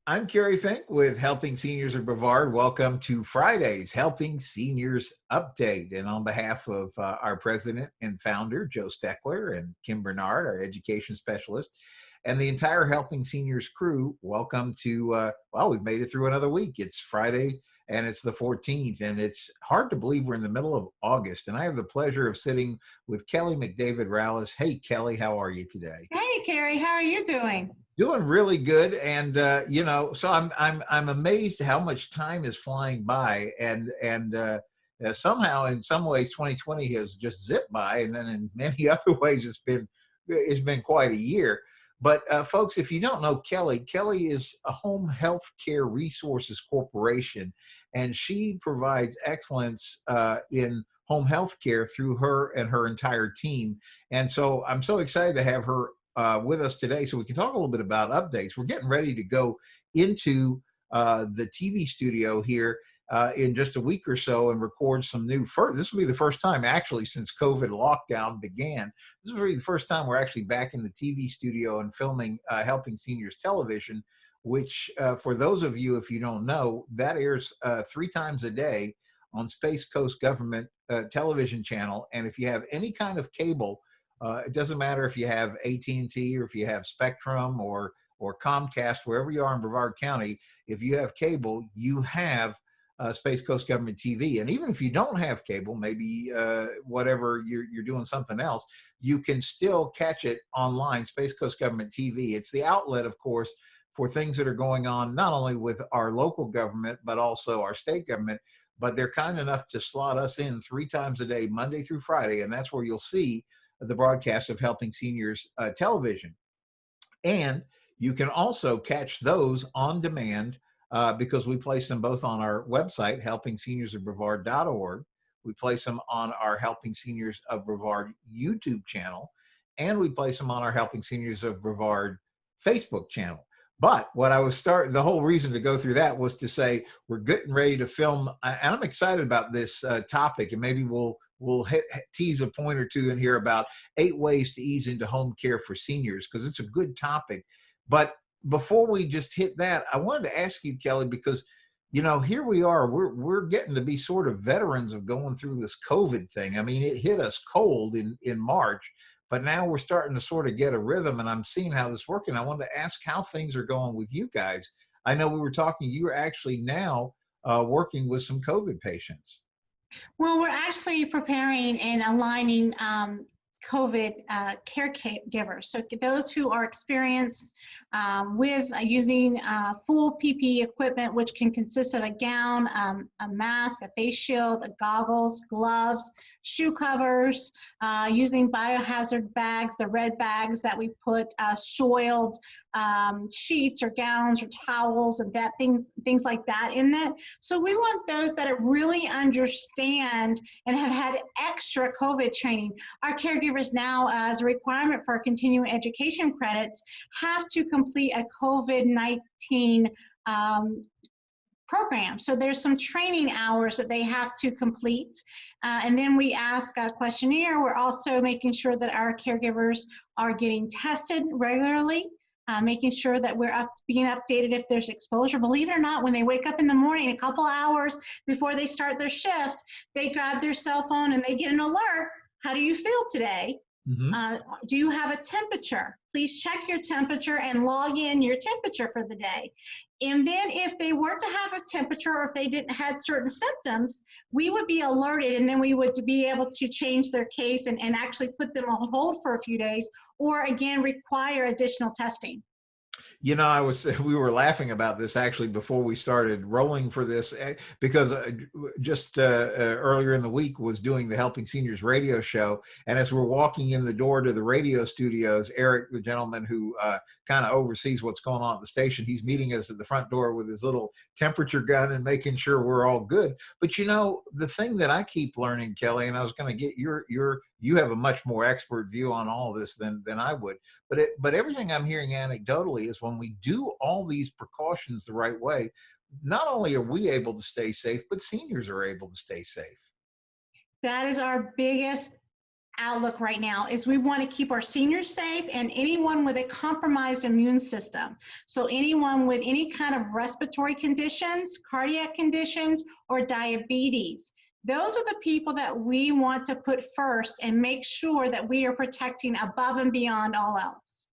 I'm Kerry Fink with Helping Seniors of Brevard. Welcome to Friday's Helping Seniors Update. And on behalf of our president and founder, Joe Steckler, and Kim Bernard, our education specialist, and the entire Helping Seniors crew, welcome to, we've made it through another week. It's Friday and it's the 14th. And it's hard to believe we're in the middle of August. And I have the pleasure of sitting with Kelly McDavid Rallis. Hey, Kelly, how are you today? Hey, Kerry, how are you doing? Doing really good, and so I'm amazed how much time is flying by, and somehow, in some ways, 2020 has just zipped by, and then in many other ways, it's been quite a year. But folks, if you don't know Kelly, Kelly is a home health care resources corporation, and she provides excellence in home health care through her and her entire team. And so I'm so excited to have her with us today so we can talk a little bit about updates. We're getting ready to go into the TV studio here in just a week or so and record some new. This will be the first time actually since COVID lockdown began. This will be the first time we're actually back in the TV studio and filming Helping Seniors Television, which for those of you, if you don't know, that airs 3 times a day on Space Coast Government television channel. And if you have any kind of cable, it doesn't matter if you have AT&T or if you have Spectrum or Comcast, wherever you are in Brevard County. If you have cable, you have Space Coast Government TV. And even if you don't have cable, maybe whatever you're doing something else, you can still catch it online, Space Coast Government TV. It's the outlet, of course, for things that are going on, not only with our local government, but also our state government. But they're kind enough to slot us in 3 times a day, Monday through Friday. And that's where you'll see the broadcast of Helping Seniors Television. And you can also catch those on demand because we place them both on our website, helpingseniorsofbrevard.org. We place them on our Helping Seniors of Brevard YouTube channel, and we place them on our Helping Seniors of Brevard Facebook channel. But the whole reason to go through that was to say we're getting ready to film, and I'm excited about this topic, and maybe we'll tease a point or two in here about 8 ways to ease into home care for seniors, because it's a good topic. But before we just hit that, I wanted to ask you, Kelly, because here we are, we're getting to be sort of veterans of going through this COVID thing. I mean, it hit us cold in March, but now we're starting to sort of get a rhythm, and I'm seeing how this is working. I wanted to ask how things are going with you guys. I know we were talking, you are actually now working with some COVID patients. Well, we're actually preparing and aligning COVID caregivers. So those who are experienced with using full PPE equipment, which can consist of a gown, a mask, a face shield, goggles, gloves, shoe covers, using biohazard bags, the red bags that we put soiled sheets or gowns or towels and things like that in it. So we want those that really understand and have had extra COVID training. Our caregivers now, as a requirement for continuing education credits, have to complete a COVID-19 program. So there's some training hours that they have to complete. And then we ask a questionnaire. We're also making sure that our caregivers are getting tested regularly, making sure that we're being updated if there's exposure. Believe it or not, when they wake up in the morning, a couple hours before they start their shift, they grab their cell phone and they get an alert. How do you feel today? Mm-hmm. Do you have a temperature? Please check your temperature and log in your temperature for the day. And then if they were to have a temperature or if they didn't had certain symptoms, we would be alerted, and then we would be able to change their case and actually put them on hold for a few days, or again, require additional testing. We were laughing about this actually before we started rolling for this, because just earlier in the week was doing the Helping Seniors radio show. And as we're walking in the door to the radio studios, Eric, the gentleman who kind of oversees what's going on at the station, he's meeting us at the front door with his little temperature gun and making sure we're all good. But the thing that I keep learning, Kelly, and I was going to get you have a much more expert view on all of this than I would. But everything I'm hearing anecdotally is when we do all these precautions the right way, not only are we able to stay safe, but seniors are able to stay safe. That is our biggest outlook right now is we want to keep our seniors safe and anyone with a compromised immune system. So anyone with any kind of respiratory conditions, cardiac conditions, or diabetes. Those are the people that we want to put first and make sure that we are protecting above and beyond all else.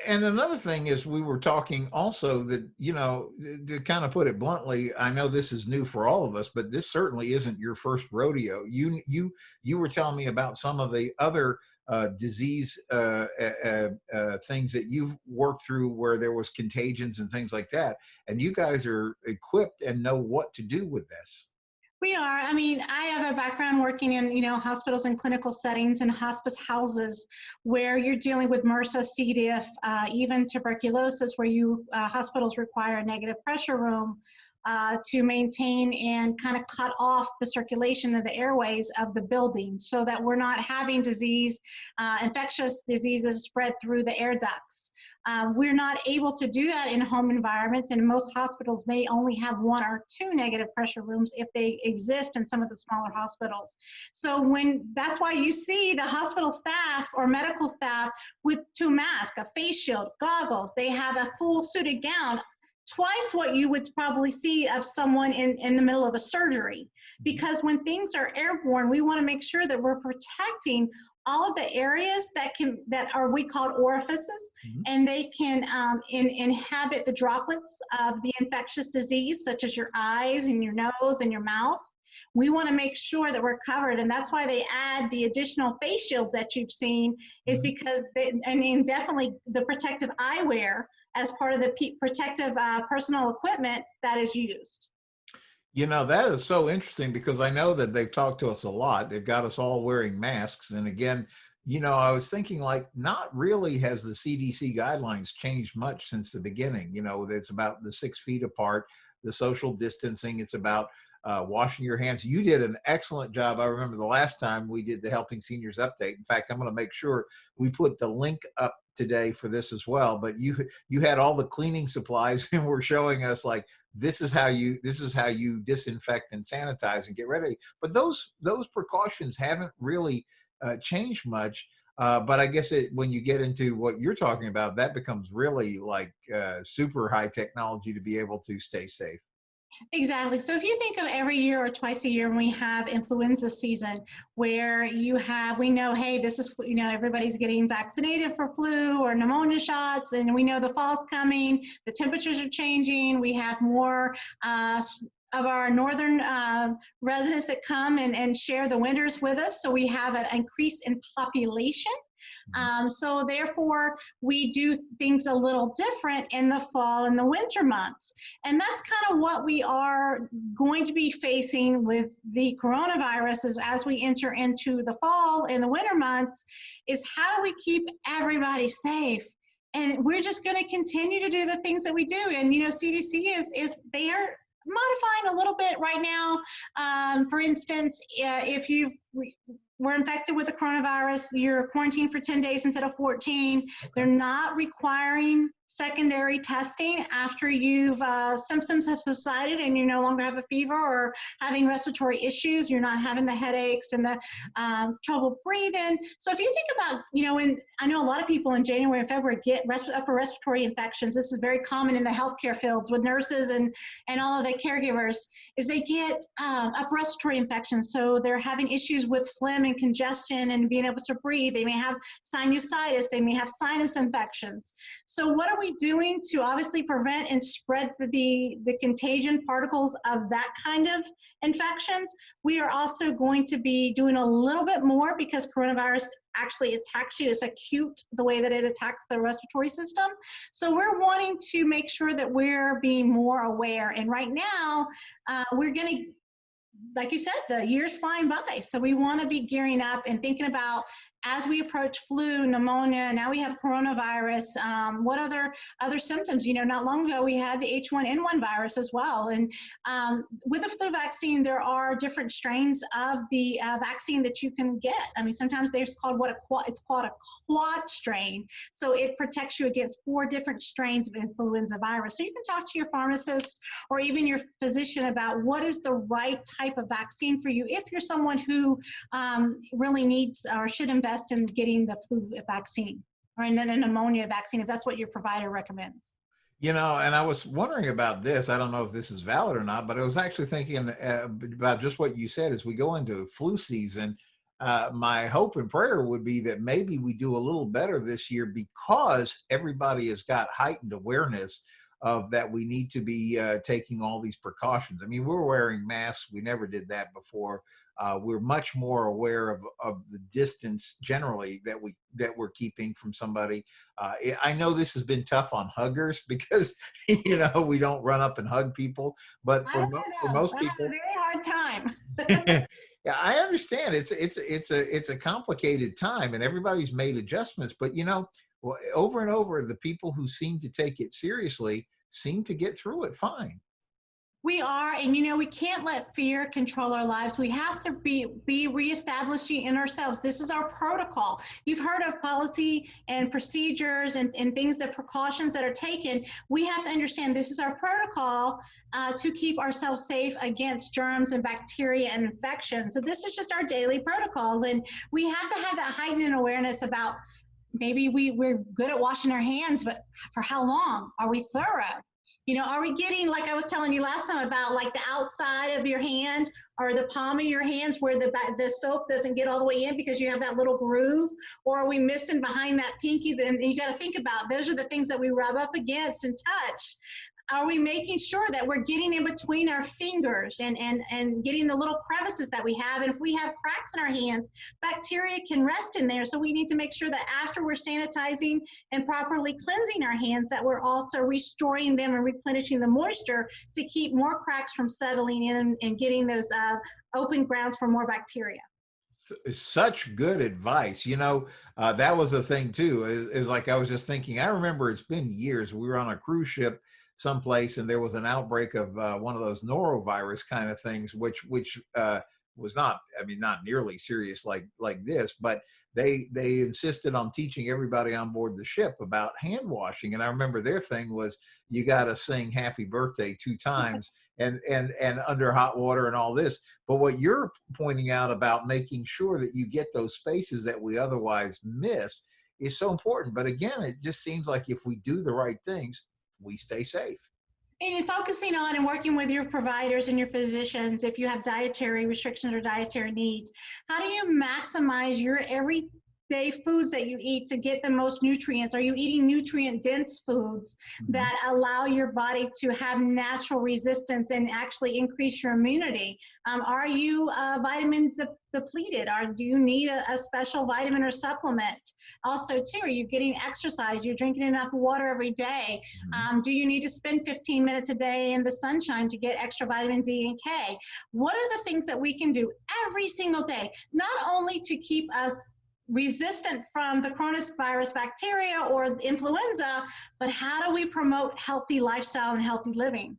And another thing is we were talking also that, you know, to kind of put it bluntly, I know this is new for all of us, but this certainly isn't your first rodeo. You were telling me about some of the other disease things that you've worked through where there was contagions and things like that. And you guys are equipped and know what to do with this. We are. I mean, I have a background working in, hospitals and clinical settings and hospice houses where you're dealing with MRSA, C. diff, even tuberculosis, where hospitals require a negative pressure room to maintain and kind of cut off the circulation of the airways of the building so that we're not having infectious diseases spread through the air ducts. We're not able to do that in home environments, and most hospitals may only have 1 or 2 negative pressure rooms if they exist in some of the smaller hospitals. So that's why you see the hospital staff or medical staff with 2 masks, a face shield, goggles, they have a full suited gown, twice what you would probably see of someone in the middle of a surgery. Because when things are airborne, we want to make sure that we're protecting all of the areas that are we call orifices, and they can inhabit the droplets of the infectious disease, such as your eyes and your nose and your mouth. We want to make sure that we're covered, and that's why they add the additional face shields that you've seen, is because and definitely the protective eyewear as part of the protective personal equipment that is used. You know, that is so interesting because I know that they've talked to us a lot. They've got us all wearing masks. And again, you know, I was thinking like not really has the CDC guidelines changed much since the beginning. You know, it's about the 6 feet apart, the social distancing. It's about washing your hands. You did an excellent job. I remember the last time we did the Helping Seniors update. In fact, I'm going to make sure we put the link up today for this as well. But you had all the cleaning supplies and were showing us like, this is how you disinfect and sanitize and get ready. But those precautions haven't really changed much. But I guess when you get into what you're talking about, that becomes really like super high technology to be able to stay safe. Exactly. So if you think of every year or twice a year when we have influenza season, where we know, hey, this is, everybody's getting vaccinated for flu or pneumonia shots, and we know the fall's coming, the temperatures are changing, we have more of our northern residents that come and share the winters with us. So we have an increase in population. So therefore, we do things a little different in the fall and the winter months. And that's kind of what we are going to be facing with the coronavirus as we enter into the fall and the winter months, is how do we keep everybody safe? And we're just going to continue to do the things that we do. And, CDC is there modifying a little bit right now. For instance, if we're infected with the coronavirus, you're quarantined for 10 days instead of 14. Okay. They're not requiring secondary testing after symptoms have subsided and you no longer have a fever or having respiratory issues. You're not having the headaches and the trouble breathing. So if you think about, I know a lot of people in January and February get upper respiratory infections. This is very common in the healthcare fields with nurses and all of the caregivers, is they get upper respiratory infections. So they're having issues with phlegm and congestion and being able to breathe. They may have sinusitis. They may have sinus infections. So what are we doing to obviously prevent and spread the contagion particles of that kind of infections? We are also going to be doing a little bit more because coronavirus actually attacks you. It's acute the way that it attacks the respiratory system. So we're wanting to make sure that we're being more aware. And right now, we're going to, like you said, the year's flying by. So we want to be gearing up and thinking about as we approach flu, pneumonia, now we have coronavirus, what other symptoms? You know, not long ago we had the H1N1 virus as well. And with the flu vaccine, there are different strains of the vaccine that you can get. I mean, sometimes there's called it's called a quad strain. So it protects you against 4 different strains of influenza virus. So you can talk to your pharmacist or even your physician about what is the right type of vaccine for you if you're someone who really needs or should invest in getting the flu vaccine or a pneumonia vaccine, if that's what your provider recommends. You know, and I was wondering about this. I don't know if this is valid or not, but I was actually thinking about just what you said as we go into flu season. My hope and prayer would be that maybe we do a little better this year because everybody has got heightened awareness of that we need to be taking all these precautions. I mean, we're wearing masks. We never did that before. We're much more aware of the distance generally that we're keeping from somebody. I know this has been tough on huggers because you know we don't run up and hug people, but for most people, I have a very hard time. yeah, I understand. It's a complicated time, and everybody's made adjustments. But you know, over and over, the people who seem to take it seriously seem to get through it fine. We are, and you know, we can't let fear control our lives. We have to be reestablishing in ourselves. This is our protocol. You've heard of policy and procedures and things, the precautions that are taken. We have to understand this is our protocol to keep ourselves safe against germs and bacteria and infections. So this is just our daily protocol. And we have to have that heightened awareness about maybe we're good at washing our hands, but for how long? Are we thorough? You know, are we getting, like I was telling you last time about like the outside of your hand or the palm of your hands where the soap doesn't get all the way in because you have that little groove? Or are we missing behind that pinky? Then you got to think about, those are the things that we rub up against and touch. Are we making sure that we're getting in between our fingers and getting the little crevices that we have? And if we have cracks in our hands, bacteria can rest in there. So we need to make sure that after we're sanitizing and properly cleansing our hands, that we're also restoring them and replenishing the moisture to keep more cracks from settling in and getting those open grounds for more bacteria. Such good advice. You know, that was a thing too. Is like I was just thinking. I remember it's been years. We were on a cruise ship someplace, and there was an outbreak of one of those norovirus kind of things, which was not, I mean, not nearly serious like this, but they insisted on teaching everybody on board the ship about hand washing. And I remember their thing was you got to sing happy birthday 2 times and under hot water and all this. But what you're pointing out about making sure that you get those spaces that we otherwise miss is so important. But again, it just seems like if we do the right things, we stay safe. And focusing on and working with your providers and your physicians, if you have dietary restrictions or dietary needs, how do you maximize your everyday foods that you eat to get the most nutrients? Are you eating nutrient-dense foods that allow your body to have natural resistance and actually increase your immunity? Are you vitamin depleted? Or do you need a special vitamin or supplement? Also, too, are you getting exercise? You're drinking enough water every day? Do you need to spend 15 minutes a day in the sunshine to get extra vitamin D and K? What are the things that we can do every single day, not only to keep us resistant from the coronavirus bacteria or influenza, but how do we promote healthy lifestyle and healthy living?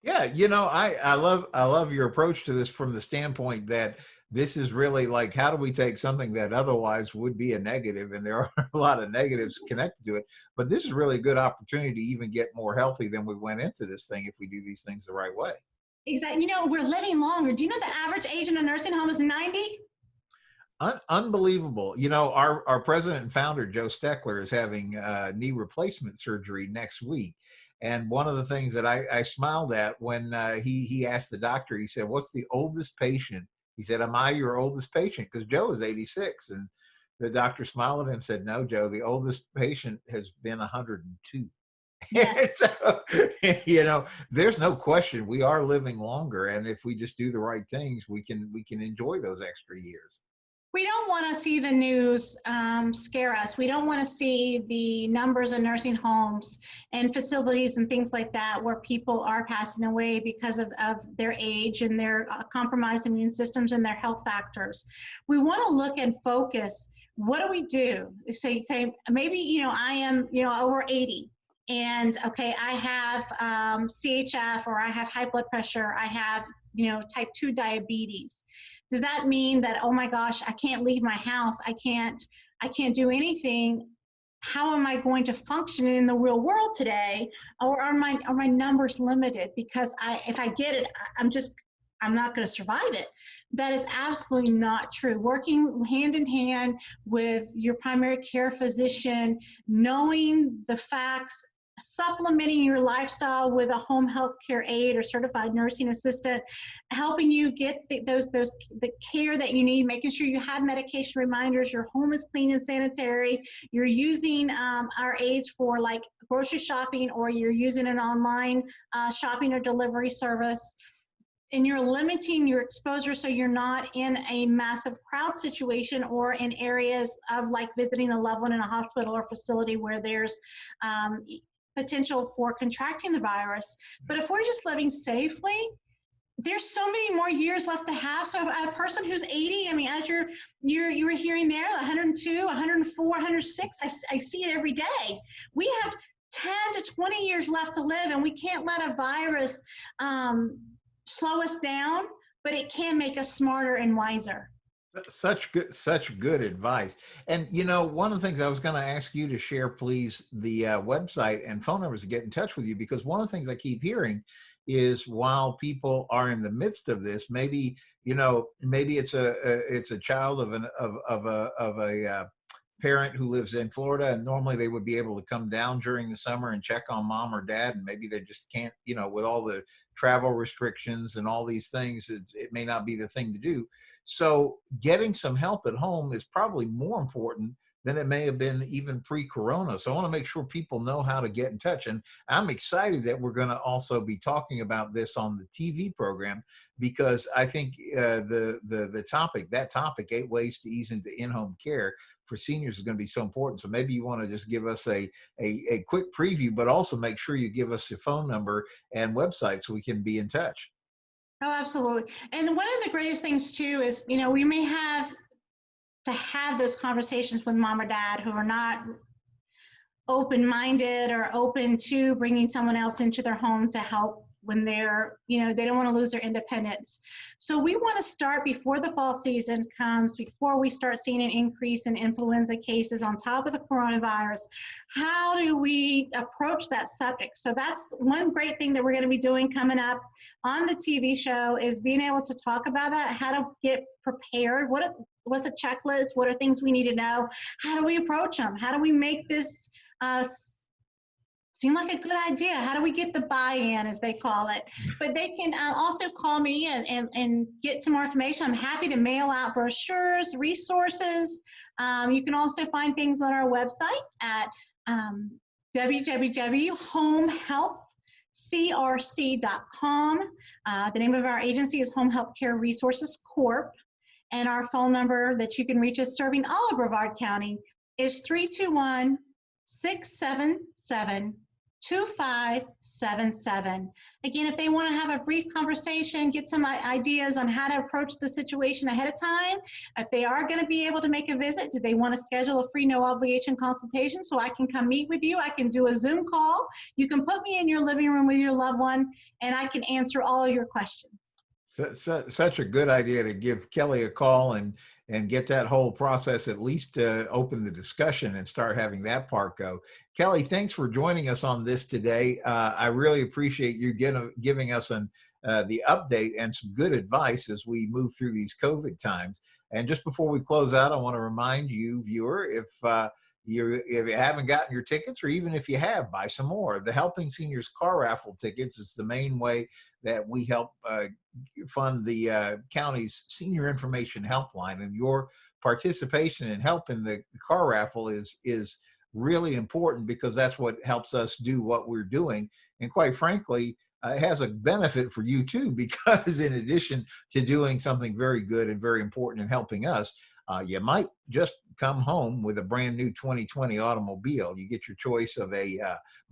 Yeah, you know, I love your approach to this from the standpoint that this is really like, how do we take something that otherwise would be a negative, and there are a lot of negatives connected to it, but this is really a good opportunity to even get more healthy than we went into this thing if we do these things the right way. Exactly. You know, we're living longer. Do you know the average age in a nursing home is 90? Unbelievable. You know, our president and founder, Joe Steckler, is having knee replacement surgery next week. And one of the things that I smiled at when he asked the doctor, he said, "What's the oldest patient?" He said, "Am I your oldest patient?" Because Joe is 86. And the doctor smiled at him and said, "No, Joe, the oldest patient has been 102." Yes. So, you know, there's no question we are living longer. And if we just do the right things, we can enjoy those extra years. We don't want to see the news scare us. We don't want to see the numbers of nursing homes and facilities and things like that where people are passing away because of their age and their compromised immune systems and their health factors. We want to look and focus what do we do? They say, okay, maybe, I am, over 80. And okay, I have CHF, or I have high blood pressure, I have, type 2 diabetes. Does that mean that, oh my gosh, I can't leave my house, I can't do anything? How am I going to function in the real world today? Or are my numbers limited? Because if I get it, I'm not going to survive it. That is absolutely not true. Working hand in hand with your primary care physician, knowing the facts, supplementing your lifestyle with a home health care aide or certified nursing assistant, helping you get the care that you need, making sure you have medication reminders, your home is clean and sanitary, you're using our aides for like grocery shopping, or you're using an online shopping or delivery service, and you're limiting your exposure so you're not in a massive crowd situation or in areas of like visiting a loved one in a hospital or facility where there's potential for contracting the virus. But if we're just living safely, there's so many more years left to have. So a person who's 80, I mean, as you were hearing there, 102, 104, 106, I see it every day. We have 10 to 20 years left to live, and we can't let a virus slow us down, but it can make us smarter and wiser. Such good advice. And one of the things I was going to ask you to share, please, the website and phone numbers to get in touch with you, because one of the things I keep hearing is, while people are in the midst of this, maybe it's a child of a parent who lives in Florida, and normally they would be able to come down during the summer and check on mom or dad, and maybe they just can't, with all the travel restrictions and all these things, it may not be the thing to do. So getting some help at home is probably more important than it may have been even pre-corona. So I want to make sure people know how to get in touch. And I'm excited that we're going to also be talking about this on the TV program, because I think the topic, 8 ways to ease into in-home care for seniors, is going to be so important. So maybe you want to just give us a quick preview, but also make sure you give us your phone number and website so we can be in touch. Oh, absolutely. And one of the greatest things too is, we may have to have those conversations with mom or dad who are not open-minded or open to bringing someone else into their home to help when they're, they don't want to lose their independence. So we want to start before the fall season comes, before we start seeing an increase in influenza cases on top of the coronavirus. How do we approach that subject? So that's one great thing that we're going to be doing coming up on the TV show, is being able to talk about that, how to get prepared. What's a checklist? What are things we need to know? How do we approach them? How do we make this seem like a good idea? How do we get the buy-in, as they call it? But they can also call me and get some more information. I'm happy to mail out brochures, resources. You can also find things on our website at www.homehealthcrc.com. The name of our agency is Home Health Care Resources Corp. And our phone number that you can reach us serving all of Brevard County is 321-677-2577. Again, if they want to have a brief conversation, get some ideas on how to approach the situation ahead of time, if they are going to be able to make a visit, do they want to schedule a free no obligation consultation so I can come meet with you? I can do a Zoom call. You can put me in your living room with your loved one, and I can answer all of your questions. Such a good idea to give Kelly a call and get that whole process, at least open the discussion and start having that part go. Kelly, thanks for joining us on this today. I really appreciate you giving us the update and some good advice as we move through these COVID times. And just before we close out, I want to remind you, viewer, if you haven't gotten your tickets, or even if you have, buy some more. The Helping Seniors Car Raffle tickets is the main way that we help fund the county's senior information helpline, and your participation in helping the car raffle is really important, because that's what helps us do what we're doing. And quite frankly, it has a benefit for you too, because in addition to doing something very good and very important in helping us, you might just come home with a brand new 2020 automobile. You get your choice of a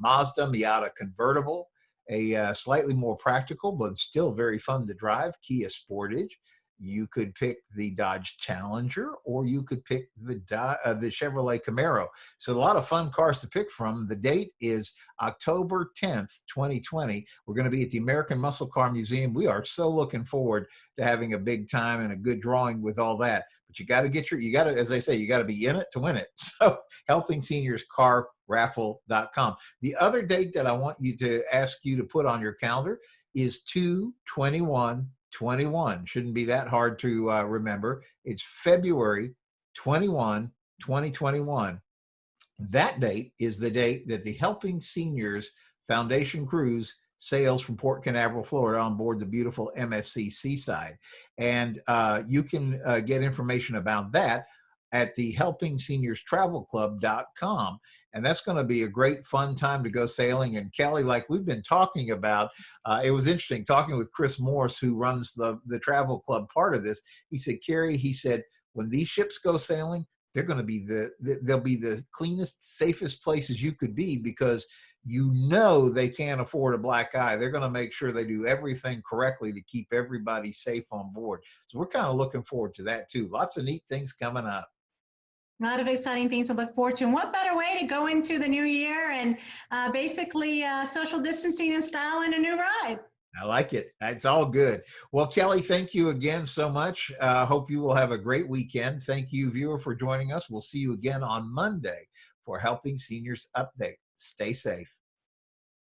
Mazda Miata convertible, a slightly more practical but still very fun to drive Kia Sportage. You could pick the Dodge Challenger, or you could pick the Chevrolet Camaro. So a lot of fun cars to pick from. The date is October 10th, 2020. We're going to be at the American Muscle Car Museum. We are so looking forward to having a big time and a good drawing with all that. But you got to as they say, you got to be in it to win it. So Helping Seniors Car Raffle.com. The other date that I want you to ask you to put on your calendar is 2/21/21. Shouldn't be that hard to remember. It's February 21, 2021. That date is the date that the Helping Seniors Foundation Cruise sails from Port Canaveral, Florida, on board the beautiful MSC Seaside. And you can get information about that at the helpingseniourstravelclub.com. And that's going to be a great fun time to go sailing. And Kelly, like we've been talking about, it was interesting talking with Chris Morse, who runs the travel club part of this. He said, Kerry, he said, when these ships go sailing, they're going to be they'll be the cleanest, safest places you could be, because they can't afford a black eye. They're going to make sure they do everything correctly to keep everybody safe on board. So we're kind of looking forward to that too. Lots of neat things coming up. A lot of exciting things to look forward to. And what better way to go into the new year and basically social distancing and style in a new ride? I like it. It's all good. Well, Kelly, thank you again so much. Hope you will have a great weekend. Thank you, viewer, for joining us. We'll see you again on Monday for Helping Seniors Update. Stay safe.